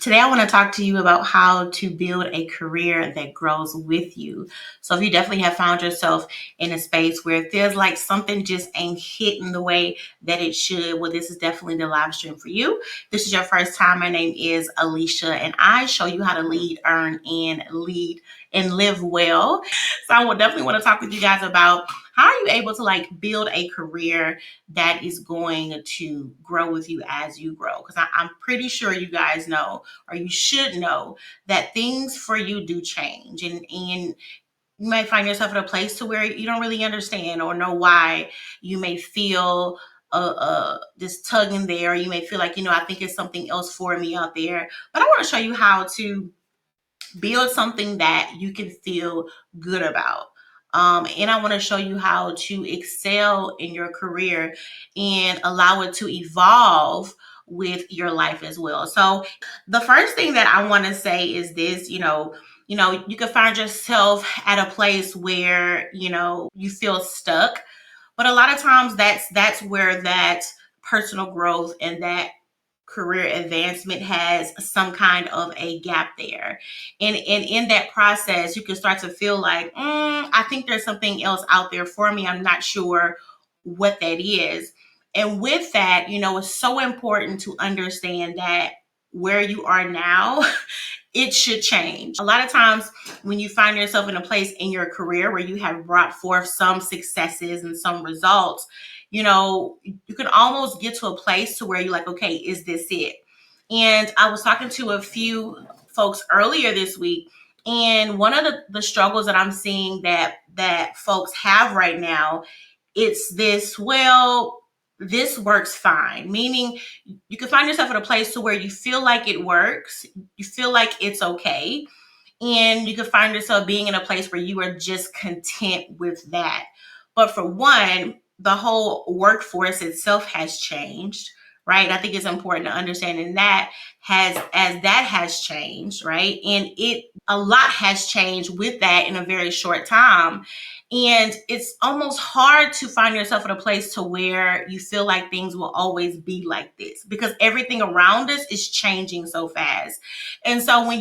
Today, I want to talk to you about how to build a career that grows with you. So, if you definitely have found yourself in a space where it feels like something just ain't hitting the way that it should, well, this is definitely the live stream for you. This is your first time. My name is Alicia, and I show you how to lead, earn, and lead and live well. So, I will definitely want to talk with you guys about how are you able to build a career that is going to grow with you as you grow? Because I'm pretty sure you guys know, or you should know, that things for you do change, and you might find yourself in a place to where you don't really understand or know why. You may feel this tug in there. You may feel like, I think it's something else for me out there. But I want to show you how to build something that you can feel good about. And I want to show you how to excel in your career and allow it to evolve with your life as well. So the first thing that I want to say is this, you can find yourself at a place where, you feel stuck. But a lot of times that's where that personal growth and that career advancement has some kind of a gap there. And in that process, you can start to feel like, I think there's something else out there for me. I'm not sure what that is. And with that, it's so important to understand that where you are now, it should change. A lot of times when you find yourself in a place in your career where you have brought forth some successes and some results, you can almost get to a place to where you're like, okay, is this it? And I was talking to a few folks earlier this week, and one of the struggles that I'm seeing that folks have right now, it's this, well, this works fine. Meaning you can find yourself in a place to where you feel like it works, you feel like it's okay, and you can find yourself being in a place where you are just content with that. But for one, the whole workforce itself has changed, right? I think it's important to understand, and that has changed, right? And a lot has changed with that in a very short time. And it's almost hard to find yourself in a place to where you feel like things will always be like this, because everything around us is changing so fast. And so when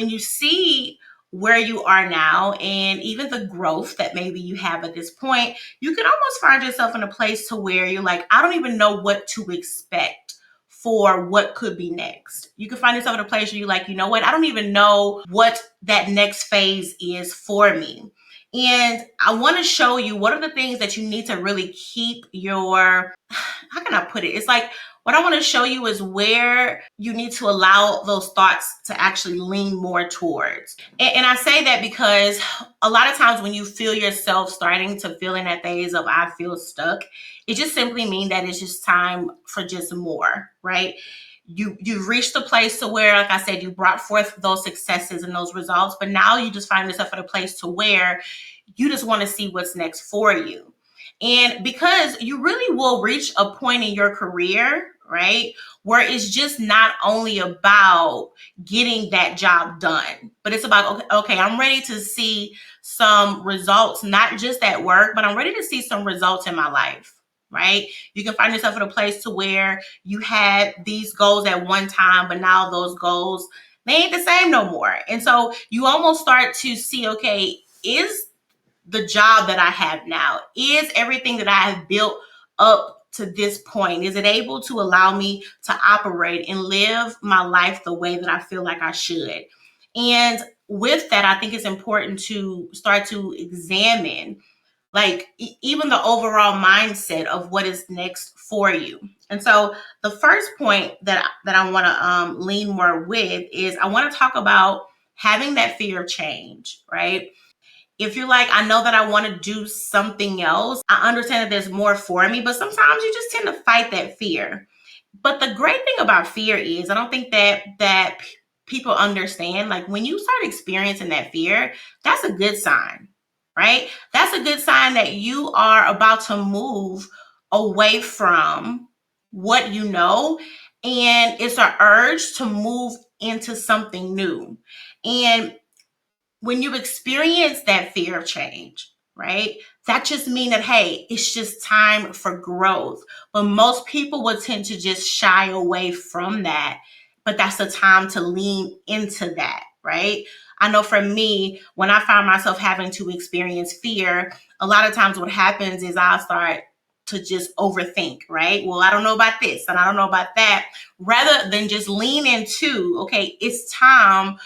you see where you are now and even the growth that maybe you have at this point, you can almost find yourself in a place to where you're like, I don't even know what to expect for what could be next. You can find yourself in a place where you're like, you know what, I don't even know what that next phase is for me. And I want to show you what are the things that you need to really keep how can I put it? It's like, what I want to show you is where you need to allow those thoughts to actually lean more towards. And I say that because a lot of times when you feel yourself starting to feel in that phase of I feel stuck, it just simply means that it's just time for just more, right? You've reached a place to where, like I said, you brought forth those successes and those results, but now you just find yourself at a place to where you just want to see what's next for you. And because you really will reach a point in your career, right, where it's just not only about getting that job done, but it's about, okay, I'm ready to see some results, not just at work, but I'm ready to see some results in my life. Right? You can find yourself in a place to where you had these goals at one time, but now those goals, they ain't the same no more. And so you almost start to see, okay, is the job that I have now, is everything that I have built up to this point, is it able to allow me to operate and live my life the way that I feel like I should? And with that, I think it's important to start to examine even the overall mindset of what is next for you. And so the first point that I want to lean more with is I want to talk about having that fear of change, right? If you're like, I know that I want to do something else, I understand that there's more for me, but sometimes you just tend to fight that fear. But the great thing about fear is, I don't think that people understand, like when you start experiencing that fear, that's a good sign, right? That's a good sign that you are about to move away from what you know, and it's an urge to move into something new. And when you experience that fear of change, right, that just means that, hey, it's just time for growth. But most people would tend to just shy away from that but that's the time to lean into that, right? I know for me, when I find myself having to experience fear, a lot of times what happens is I'll start to just overthink, right? Well, I don't know about this and I don't know about that, rather than just lean into, okay, it's time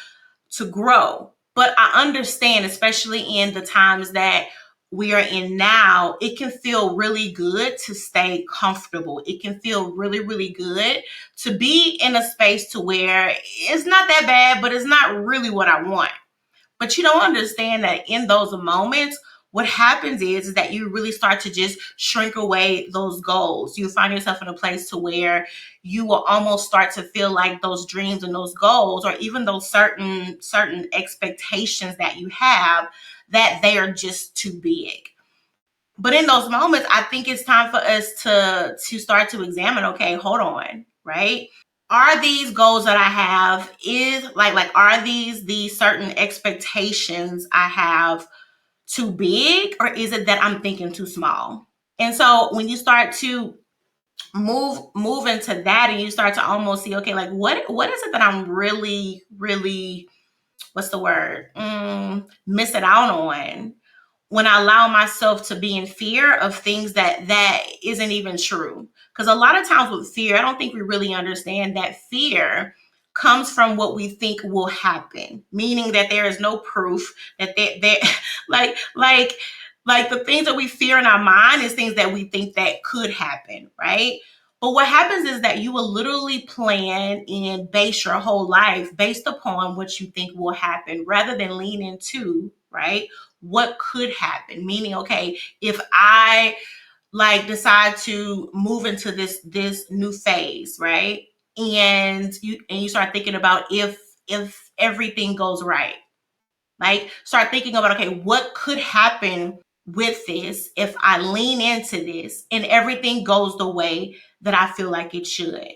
to grow. But I understand, especially in the times that we are in now, it can feel really good to stay comfortable. It can feel really, really good to be in a space to where it's not that bad, but it's not really what I want. But you don't understand that in those moments, what happens is that you really start to just shrink away those goals. You find yourself in a place to where you will almost start to feel like those dreams and those goals, or even those certain expectations that you have, that they are just too big. But in those moments, I think it's time for us to start to examine, okay, hold on, right? Are these goals that I have, is like are these certain expectations I have too big, or is it that I'm thinking too small? And so when you start to move into that, and you start to almost see, okay, like what is it that I'm really, what's the word, missing out on, when I allow myself to be in fear of things that isn't even true. Because a lot of times with fear, I don't think we really understand that fear comes from what we think will happen, meaning that there is no proof that they like like the things that we fear in our mind is things that we think that could happen, right? But what happens is that you will literally plan and base your whole life based upon what you think will happen, rather than lean into, right, what could happen. Meaning, okay, if I like decide to move into this new phase, right? And you start thinking about if everything goes right. Like, start thinking about, okay, what could happen with this if I lean into this and everything goes the way that I feel like it should.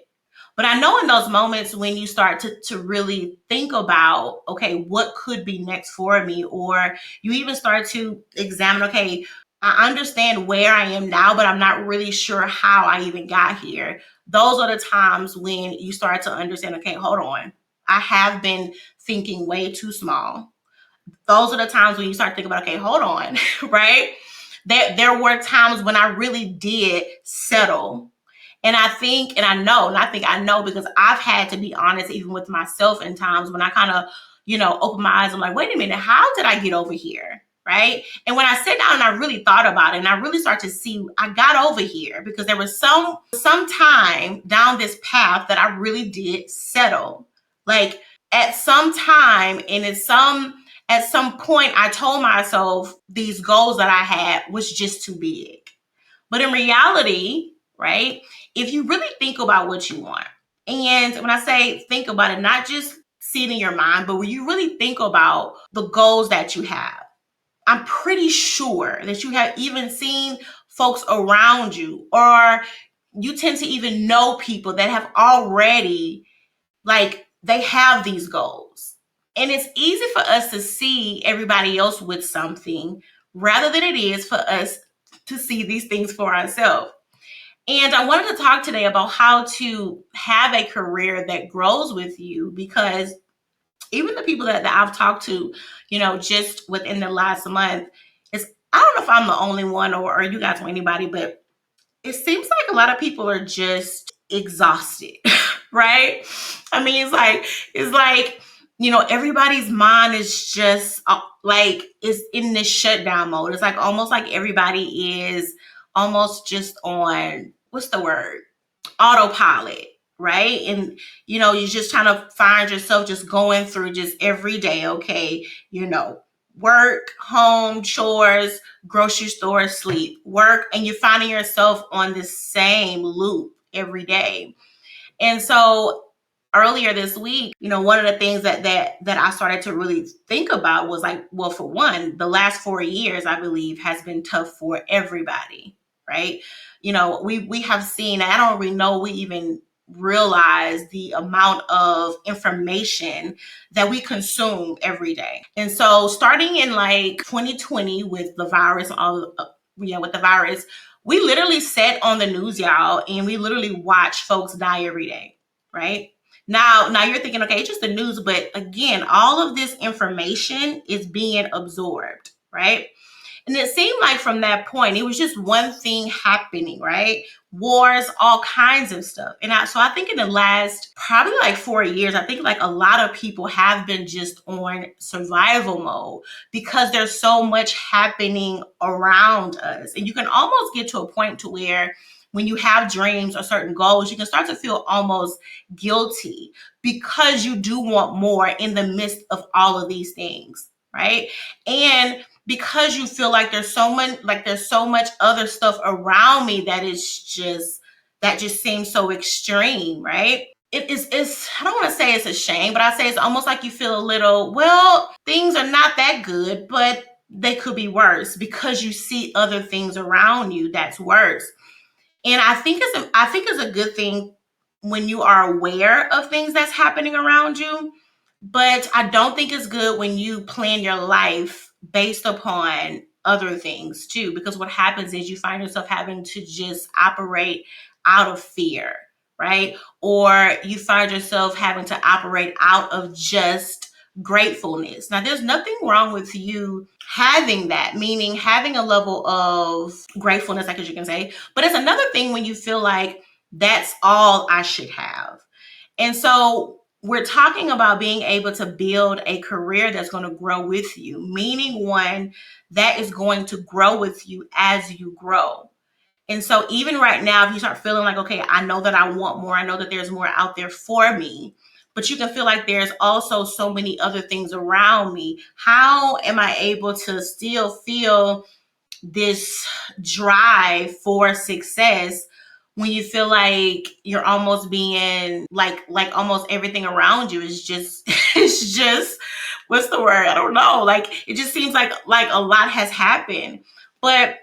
But I know in those moments when you start to really think about, okay, what could be next for me, or you even start to examine, okay, I understand where I am now, but I'm not really sure how I even got here. Those are the times when you start to understand, okay, hold on. I have been thinking way too small. Those are the times when you start thinking about, okay, hold on, right? There were times when I really did settle. And I think, and I know, and I think I know because I've had to be honest even with myself in times when I kind of, open my eyes. I'm like, wait a minute, how did I get over here? Right. And when I sit down and I really thought about it, and I really start to see I got over here because there was some time down this path that I really did settle. Like, at some time and at some point, I told myself these goals that I had was just too big. But in reality, right, if you really think about what you want, and when I say think about it, not just see it in your mind, but when you really think about the goals that you have, I'm pretty sure that you have even seen folks around you, or you tend to even know people that have already, like, they have these goals. And it's easy for us to see everybody else with something rather than it is for us to see these things for ourselves. And I wanted to talk today about how to have a career that grows with you, because even the people that I've talked to, just within the last month, it's, I don't know if I'm the only one, or you guys or anybody, but it seems like a lot of people are just exhausted, right? I mean, it's like everybody's mind is just like is in this shutdown mode. It's like almost like everybody is almost just on, what's the word, autopilot, right? And you just kind of find yourself just going through just every day, okay, work, home, chores, grocery store, sleep, work, and you're finding yourself on the same loop every day. And so earlier this week, one of the things that I started to really think about was like, well, for one, the last 4 years, I believe, has been tough for everybody, right? We have seen, I don't really know we even realize the amount of information that we consume every day. And so starting in like 2020 with the virus, with the virus, we literally sat on the news, y'all, and we literally watch folks die every day, right? Now you're thinking, okay, it's just the news, but again, all of this information is being absorbed, right? And it seemed like from that point, it was just one thing happening, right? Wars, all kinds of stuff. So I think in the last probably like 4 years, I think like a lot of people have been just on survival mode because there's so much happening around us. And you can almost get to a point to where when you have dreams or certain goals, you can start to feel almost guilty because you do want more in the midst of all of these things, right? And because you feel like there's so much other stuff around me that just seems so extreme, right? It's I don't want to say it's a shame, but I say it's almost like you feel a little, well, things are not that good, but they could be worse because you see other things around you that's worse. And I think it's a good thing when you are aware of things that's happening around you, but I don't think it's good when you plan your life based upon other things too, because what happens is you find yourself having to just operate out of fear, right? Or you find yourself having to operate out of just gratefulness. Now, there's nothing wrong with you having that, meaning having a level of gratefulness, I guess you can say, but it's another thing when you feel like that's all I should have. And so we're talking about being able to build a career that's going to grow with you, meaning one that is going to grow with you as you grow. And so even right now, if you start feeling like, okay, I know that I want more, I know that there's more out there for me, but you can feel like there's also so many other things around me. How am I able to still feel this drive for success when you feel like you're almost being like almost everything around you is just it's just what's the word? I don't know. Like it just seems like a lot has happened. But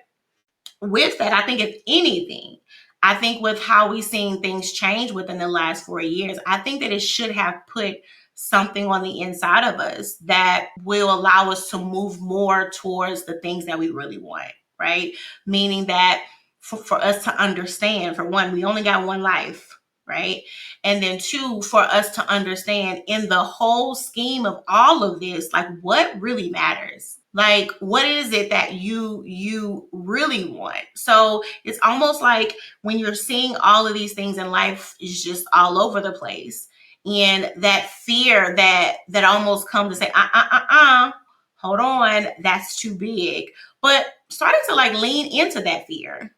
with that, I think if anything, I think with how we've seen things change within the last 4 years, I think that it should have put something on the inside of us that will allow us to move more towards the things that we really want, right? Meaning that for us to understand, for one, we only got one life, right? And then two, for us to understand in the whole scheme of all of this, like what really matters, like what is it that you really want. So it's almost like when you're seeing all of these things in life is just all over the place, and that fear that almost comes to say hold on, that's too big, but starting to like lean into that fear,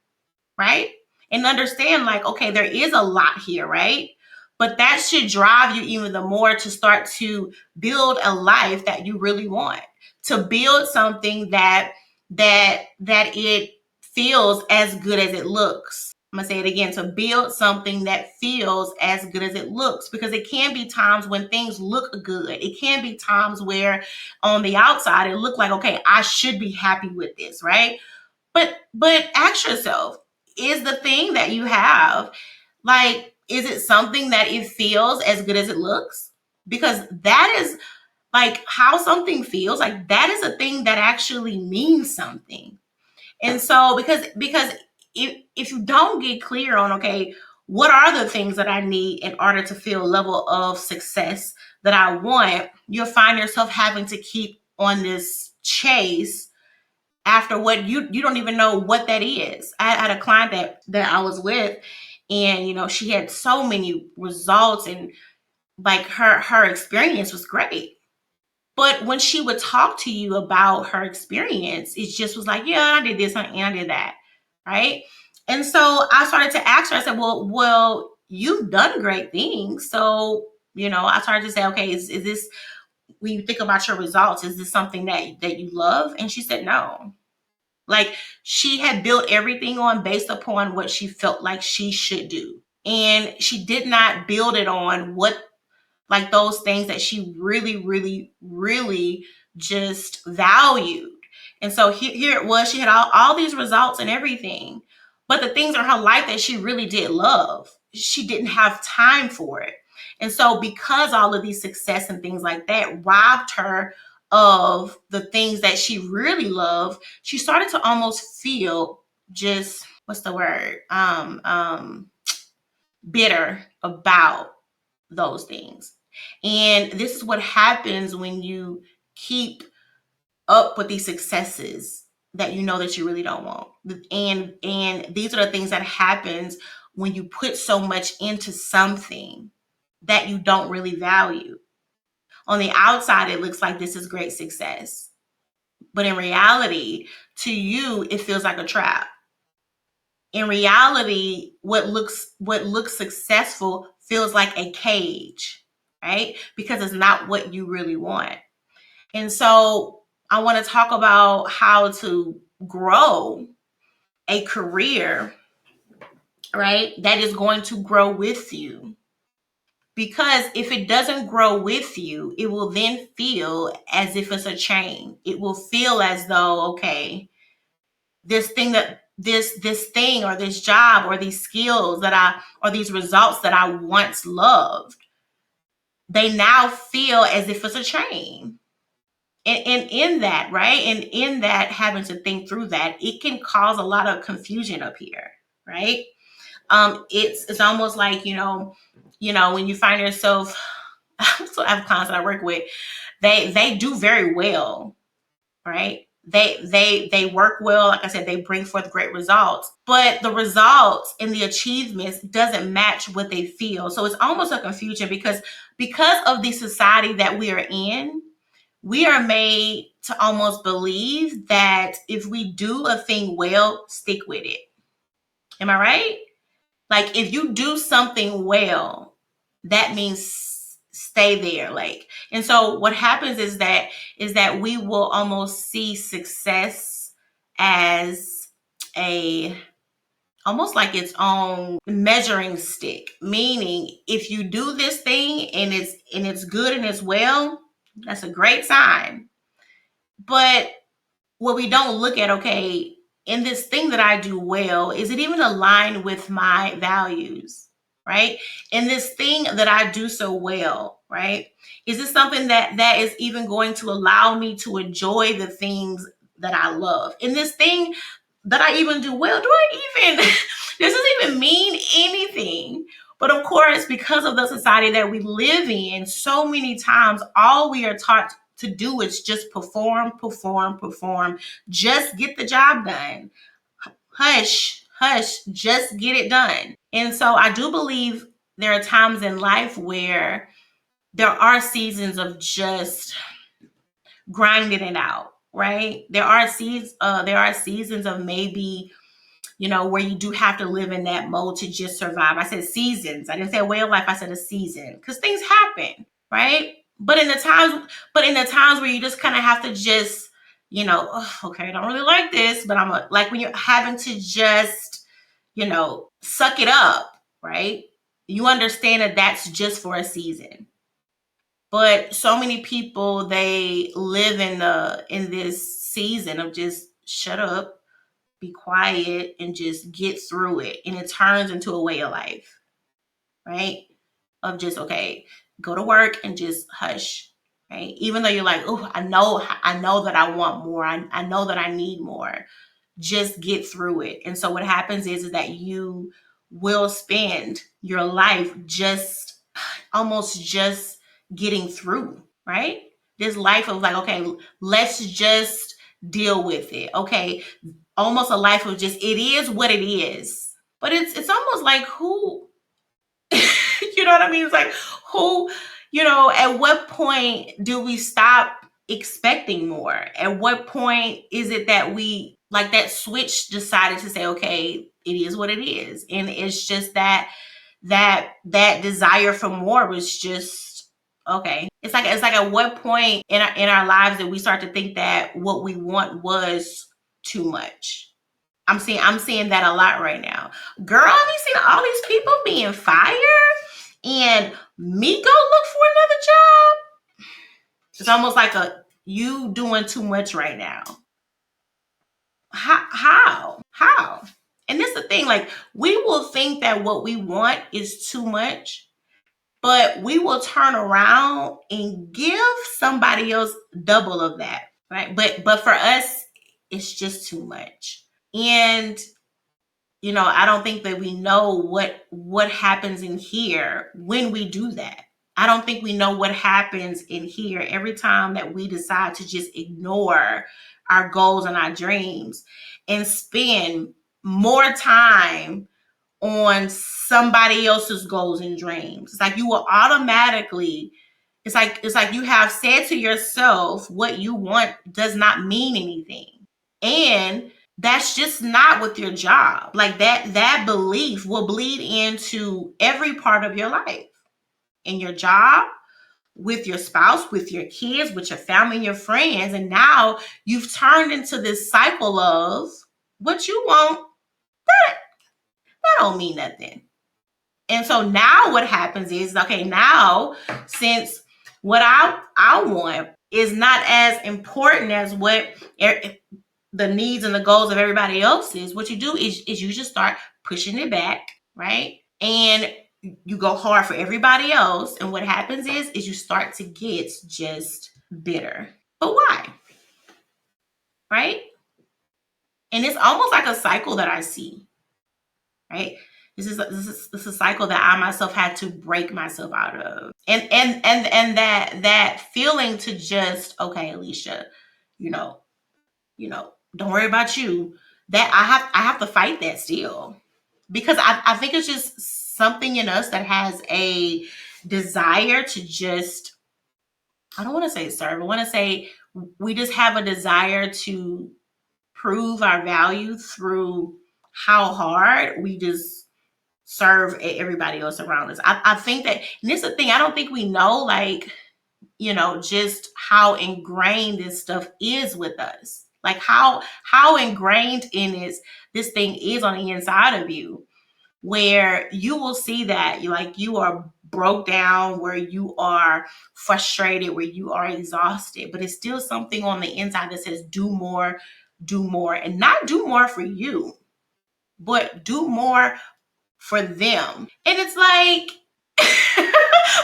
right? And understand like, okay, there is a lot here, right? But that should drive you even the more to start to build a life that you really want, to build something that it feels as good as it looks. I'm gonna say it again, to build something that feels as good as it looks, because it can be times when things look good. It can be times where on the outside it looked like, okay, I should be happy with this, right? But ask yourself, is the thing that you have, like, is it something that it feels as good as it looks? Because that is like how something feels, like that is a thing that actually means something. And so because if you don't get clear on, okay, what are the things that I need in order to feel a level of success that I want, you'll find yourself having to keep on this chase after what you don't even know what that is. I had a client that I was with, and she had so many results, and like her experience was great. But when she would talk to you about her experience, it just was like, yeah, I did this and I did that, right? And so I started to ask her. I said, well, you've done great things. So I started to say, okay, is this, when you think about your results, is this something that you love? And she said no. Like she had built everything on based upon what she felt like she should do. And she did not build it on what, like those things that she really, really, really just valued. And so here it was, she had all these results and everything. But the things in her life that she really did love, she didn't have time for it. And so because all of these success and things like that robbed her of the things that she really loved, she started to almost feel just, what's the word? Bitter about those things. And this is what happens when you keep up with these successes that you know that you really don't want. And these are the things that happens when you put so much into something that you don't really value. On the outside, it looks like this is great success. But in reality, to you, it feels like a trap. In reality, what looks successful feels like a cage, right? Because it's not what you really want. And so I want to talk about how to grow a career, right? That is going to grow with you. Because if it doesn't grow with you, it will then feel as if it's a chain. It will feel as though, okay, this thing or this job or these skills that I or these results that I once loved, they now feel as if it's a chain. And in that, right? And in that, having to think through that, it can cause a lot of confusion up here, right? It's almost like, when you find yourself, so I have clients that I work with, they do very well, right? They work well. Like I said, they bring forth great results, but the results and the achievements doesn't match what they feel. So it's almost a confusion because of the society that we are in, we are made to almost believe that if we do a thing well, stick with it. Am I right? Like if you do something well, that means stay there. Like, and so what happens is that we will almost see success as a almost like its own measuring stick. Meaning if you do this thing and it's good and it's well, that's a great sign. But what we don't look at, okay, in this thing that I do well, is it even aligned with my values, right? In this thing that I do so well, right? Is this something that is even going to allow me to enjoy the things that I love? In this thing that I even do well, do I even, does this even mean anything? But of course, because of the society that we live in, so many times all we are taught to do is just perform, perform, perform. Just get the job done. Hush, hush, just get it done. And so I do believe there are times in life where there are seasons of just grinding it out, right? There are seasons of maybe where you do have to live in that mode to just survive. I said seasons. I didn't say a way of life. I said a season because things happen, right? But in the times where you just kind of have to just, "Oh, okay, I don't really like this, but like when you're having to just, suck it up, right? You understand that that's just for a season. But so many people, they live in this season of just shut up, be quiet, and just get through it. And it turns into a way of life, right? Of just, okay, go to work and just hush, right? Even though you're like, oh, I know that I want more. I know that I need more. Just get through it. And so what happens is that you will spend your life just almost just getting through, right? This life of like, okay, let's just deal with it. Okay, almost a life of just it is what it is. But it's almost like who you know what I mean? It's like who, at what point do we stop expecting more? At what point is it that we like that switch decided to say, okay, it is what it is. And it's just that desire for more was just okay. It's like at what point in our lives that we start to think that what we want was too much. I'm seeing that a lot right now. Girl, have you seen all these people being fired and me go look for another job? It's almost like you doing too much right now. How? And this is the thing, like we will think that what we want is too much, but we will turn around and give somebody else double of that, right? But for us, it's just too much. And I don't think that we know what happens in here when we do that. I don't think we know what happens in here every time that we decide to just ignore our goals and our dreams and spend more time on somebody else's goals and dreams. It's like you will automatically, it's like you have said to yourself what you want does not mean anything. And that's just not with your job. Like that belief will bleed into every part of your life. In your job, with your spouse, with your kids, with your family and your friends. And now you've turned into this cycle of what you want, that don't mean nothing. And so now what happens is, okay, now since what I want is not as important as what the needs and the goals of everybody else is, what you do is you just start pushing it back, right? And you go hard for everybody else. And what happens is you start to get just bitter. But why? Right? And it's almost like a cycle that I see, right? This is a cycle that I myself had to break myself out of. And that feeling to just, okay, Alicia, you know, don't worry about you. That I have to fight that still. Because I think it's just something in us that has a desire to just, I don't want to say serve. I want to say we just have a desire to prove our value through how hard we just serve everybody else around us. I think that, and this is the thing, I don't think we know, like, just how ingrained this stuff is with us. Like how ingrained in this thing is on the inside of you, where you will see that you are broke down, where you are frustrated, where you are exhausted, but it's still something on the inside that says do more, and not do more for you, but do more for them. And it's like,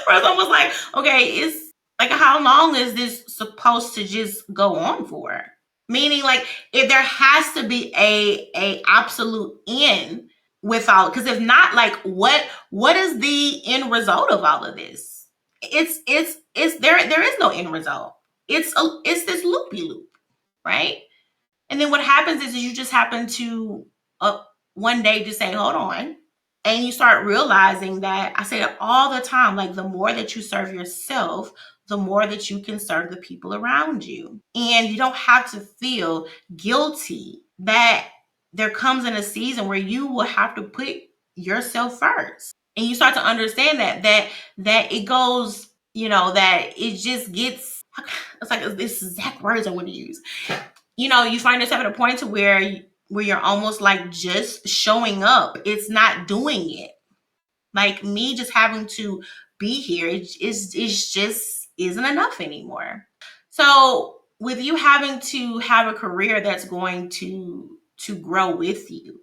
where it's almost like, okay, it's like, how long is this supposed to just go on for? Meaning, like, if there has to be a absolute end with all, because if not, like, what is the end result of all of this? It's there is no end result. It's this loopy loop, right? And then what happens is you just happen to one day just say, hold on. And you start realizing that, I say it all the time, like, the more that you serve yourself, the more that you can serve the people around you. And you don't have to feel guilty that there comes in a season where you will have to put yourself first. And you start to understand that it goes, that it just gets, it's like this exact words I want to use. You find yourself at a point to where you're almost like just showing up. It's not doing it. Like, me just having to be here, it's just isn't enough anymore. So with you having to have a career that's going to grow with you,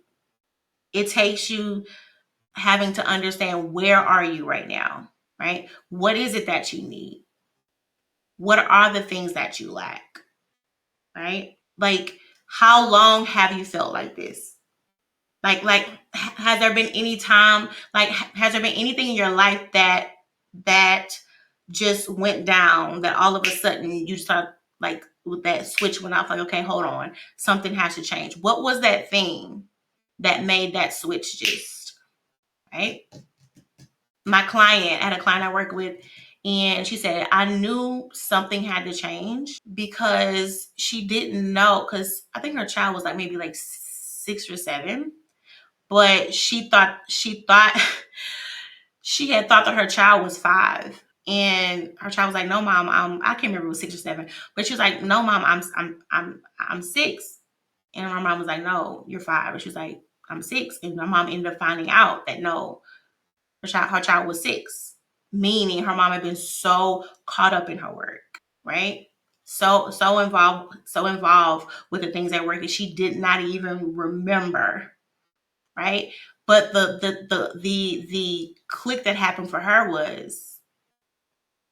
it takes you having to understand, where are you right now, right? What is it that you need? What are the things that you lack, right? Like, how long have you felt like this? Like, has there been any time, like, has there been anything in your life that just went down, that all of a sudden you start, like, with that switch went off, like, okay, hold on, something has to change. What was that thing that made that switch just, right? I had a client I work with, and she said, I knew something had to change, because she didn't know, because I think her child was like maybe like 6 or 7, but she thought she had thought that her child was 5, and her child was like, "No, mom, I can't remember if it was 6 or 7," but she was like, "No, mom, I'm 6," and my mom was like, "No, you're 5," and she was like, "I'm 6," and my mom ended up finding out that no, her child was 6, meaning her mom had been so caught up in her work, right? So involved with the things at work that she did not even remember, right? But the click that happened for her was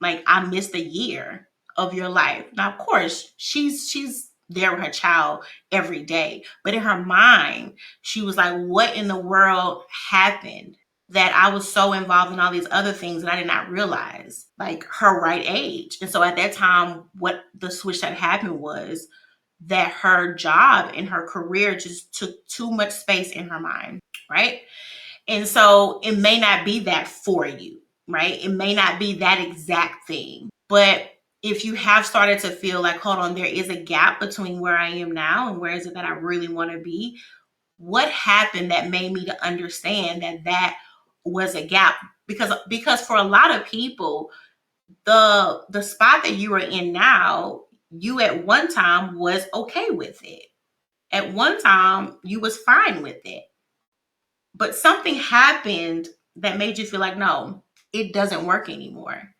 like, I missed a year of your life. Now, of course, she's there with her child every day. But in her mind, she was like, what in the world happened that I was so involved in all these other things that I did not realize, like her right age. And so at that time, what the switch that happened was that her job and her career just took too much space in her mind, right? And so it may not be that for you, right? It may not be that exact thing. But if you have started to feel like, hold on, there is a gap between where I am now and where is it that I really want to be, what happened that made me to understand that that was a gap? Because for a lot of people, the spot that you are in now, you at one time was okay with it. At one time, you was fine with it. But something happened that made you feel like, no, it doesn't work anymore.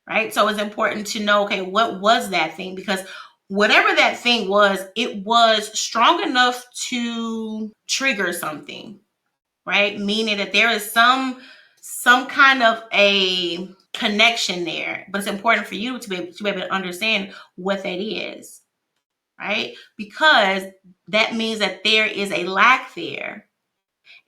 Right? So it's important to know, okay, what was that thing? Because whatever that thing was, it was strong enough to trigger something, right? Meaning that there is some kind of a connection there, but it's important for you to be able to understand what that is, right? Because that means that there is a lack there.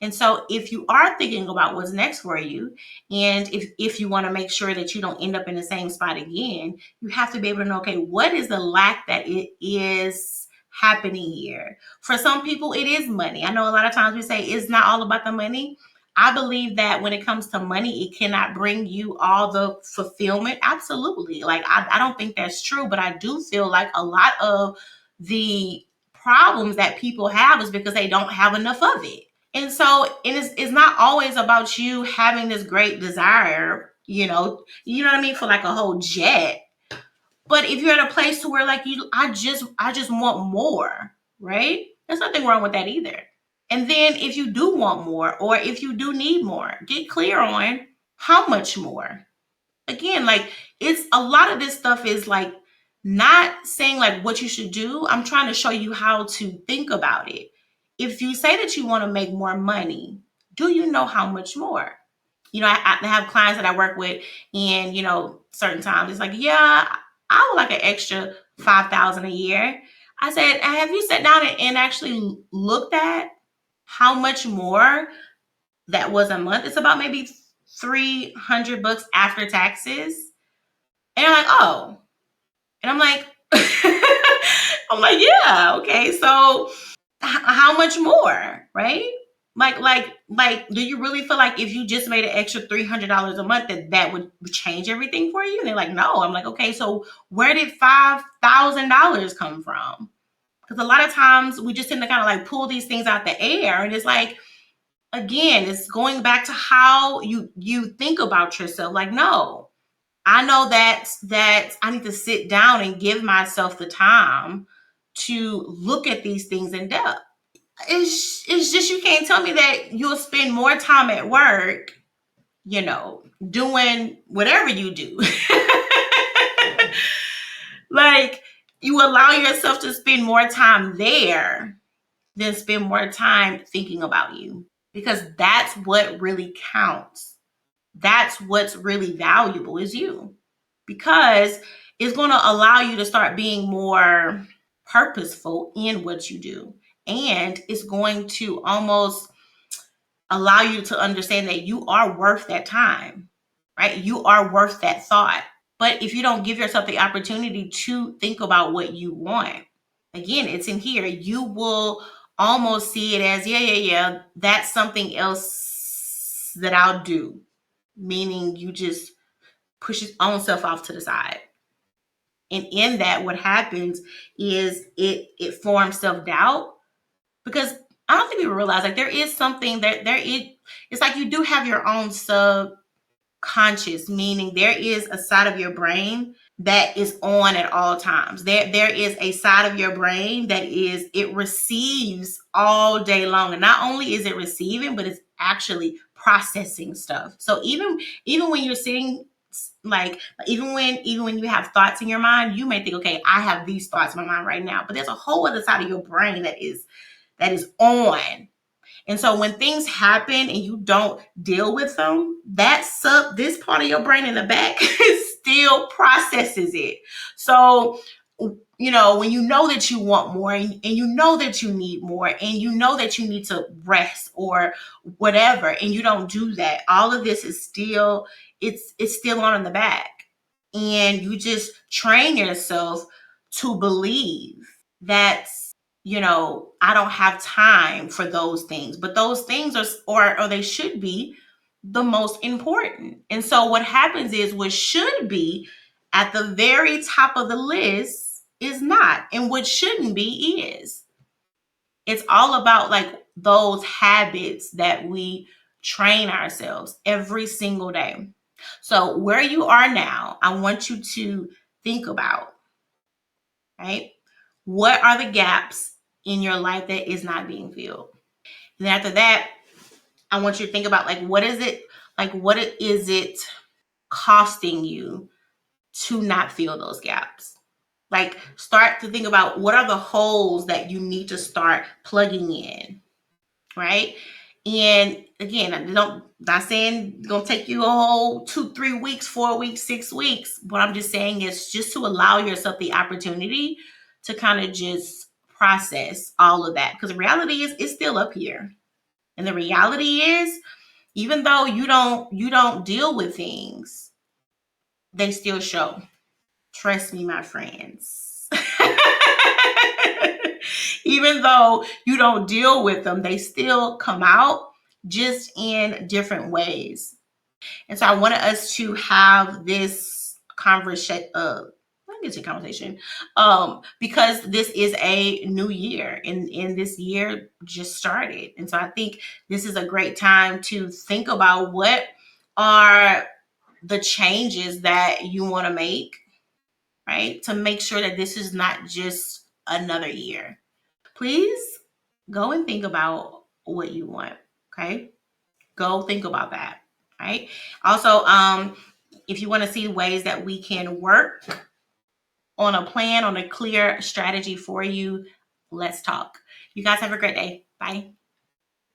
And so if you are thinking about what's next for you, and if you want to make sure that you don't end up in the same spot again, you have to be able to know, okay, what is the lack that it is happening here? For some people, it is money. I know a lot of times we say it's not all about the money. I believe that when it comes to money, it cannot bring you all the fulfillment. Absolutely. Like, I don't think that's true, but I do feel like a lot of the problems that people have is because they don't have enough of it. And so it's not always about you having this great desire, what I mean, for like a whole jet. But if you're at a place to where like I just want more, right? There's nothing wrong with that either. And then if you do want more, or if you do need more, get clear on how much more. Again, like, it's a lot of this stuff is like not saying like what you should do. I'm trying to show you how to think about it. If you say that you want to make more money, do you know how much more? I have clients that I work with, and certain times it's like, yeah, I would like an extra 5,000 a year. I said, have you sat down and actually looked at how much more that was a month? It's about maybe $300 after taxes. And I'm like, oh. And I'm like, yeah, okay. So how much more, right? Like, do you really feel like if you just made an extra $300 a month that would change everything for you? And they're like, no. I'm like, okay, so where did $5,000 come from? Because a lot of times we just tend to kind of like pull these things out the air, and it's like, again, it's going back to how you think about yourself. Like, no, I know that I need to sit down and give myself the time to look at these things in depth. It's just, you can't tell me that you'll spend more time at work, doing whatever you do. Like, you allow yourself to spend more time there than spend more time thinking about you, because that's what really counts. That's what's really valuable, is you, because it's going to allow you to start being more purposeful in what you do. And it's going to almost allow you to understand that you are worth that time, right? You are worth that thought. But if you don't give yourself the opportunity to think about what you want, again, it's in here. You will almost see it as, yeah, that's something else that I'll do. Meaning you just push your own self off to the side. And in that, what happens is it forms self-doubt, because I don't think people realize, like, there is something that it's like you do have your own subconscious, meaning there is a side of your brain that is on at all times. There is a side of your brain that it receives all day long. And not only is it receiving, but it's actually processing stuff. So even when you're sitting, like, even when you have thoughts in your mind, you may think, okay, I have these thoughts in my mind right now, but there's a whole other side of your brain that is on. And so when things happen and you don't deal with them, this part of your brain in the back still processes it. So when you know that you want more, and you know that you need more, and you know that you need to rest or whatever, and you don't do that, all of this is still, it's still on in the back. And you just train yourself to believe that, I don't have time for those things, but those things are, or they should be, the most important. And so what happens is, what should be at the very top of the list is not, and what shouldn't be is. It's all about like those habits that we train ourselves every single day. So where you are now, I want you to think about, right? What are the gaps in your life that is not being filled? And after that, I want you to think about, like, what is it costing you to not fill those gaps? Like, start to think about, what are the holes that you need to start plugging in, right? And again, not saying it's gonna take you a whole 2, 3 weeks, 4 weeks, 6 weeks. What I'm just saying is just to allow yourself the opportunity to kind of just process all of that. Because the reality is, it's still up here. And the reality is, even though you don't deal with things, they still show. Trust me, my friends. Even though you don't deal with them, they still come out, just in different ways. And so I wanted us to have this conversation. Let me get to conversation. Because this is a new year, and this year just started. And so I think this is a great time to think about, what are the changes that you want to make, right? To make sure that this is not just another year. Please go and think about what you want. Okay. Go think about that. Right. Also, if you want to see ways that we can work on a plan, on a clear strategy for you, let's talk. You guys have a great day. Bye.